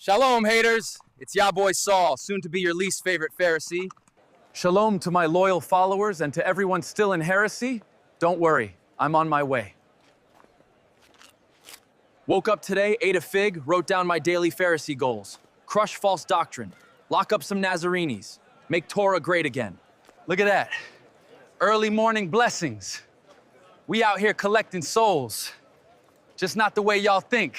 Shalom, haters. It's ya boy Saul, soon to be your least favorite Pharisee. Shalom to my loyal followers and to everyone still in heresy. Don't worry, I'm on my way. Woke up today, ate a fig, wrote down my daily Pharisee goals. Crush false doctrine, lock up some Nazarenes, make Torah great again. Look at that. Early morning blessings. We out here collecting souls. Just not the way y'all think.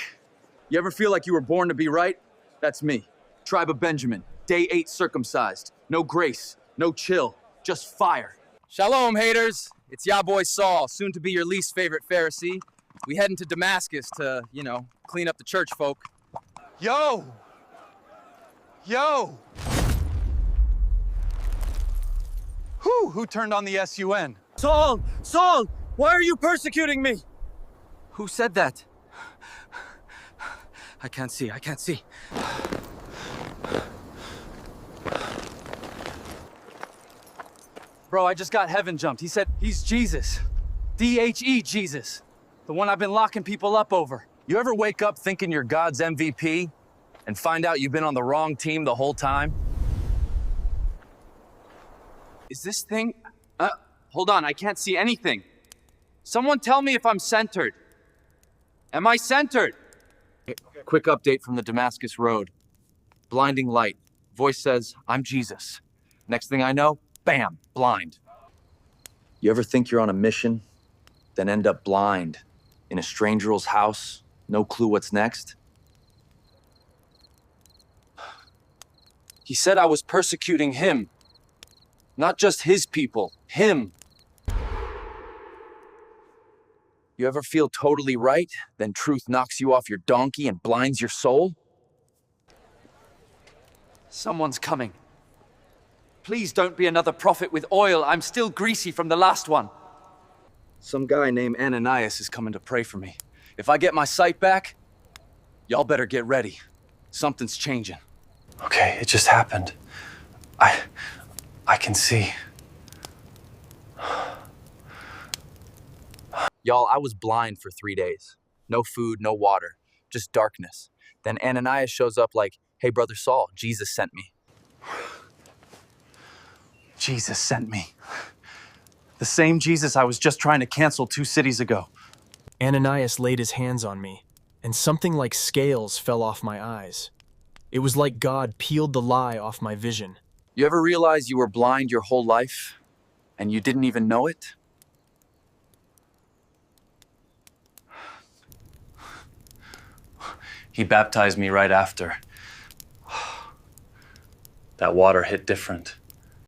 You ever feel like you were born to be right? That's me. Tribe of Benjamin, day 8 circumcised. No grace, no chill, just fire. Shalom, haters. It's ya boy Saul, soon to be your least favorite Pharisee. We heading to Damascus to, clean up the church folk. Yo! Yo! Who turned on the SUN? Saul! Saul! Why are you persecuting me? Who said that? I can't see. Bro, I just got heaven jumped. He said he's Jesus. D-H-E, Jesus. The one I've been locking people up over. You ever wake up thinking you're God's MVP and find out you've been on the wrong team the whole time? Is this thing... hold on, I can't see anything. Someone tell me if I'm centered. Am I centered? Quick update from the Damascus road. Blinding light. Voice says, I'm Jesus. Next thing I know, bam, blind. You ever think you're on a mission, then end up blind in a stranger's house, no clue what's next? He said I was persecuting him. Not just his people, him. You ever feel totally right, then truth knocks you off your donkey and blinds your soul? Someone's coming. Please don't be another prophet with oil. I'm still greasy from the last one. Some guy named Ananias is coming to pray for me. If I get my sight back, y'all better get ready. Something's changing. Okay, it just happened. I can see. Y'all, I was blind for 3 days. No food, no water, just darkness. Then Ananias shows up like, hey, Brother Saul, Jesus sent me. Jesus sent me. The same Jesus I was just trying to cancel 2 cities ago. Ananias laid his hands on me, and something like scales fell off my eyes. It was like God peeled the lie off my vision. You ever realize you were blind your whole life, and you didn't even know it? He baptized me right after. That water hit different.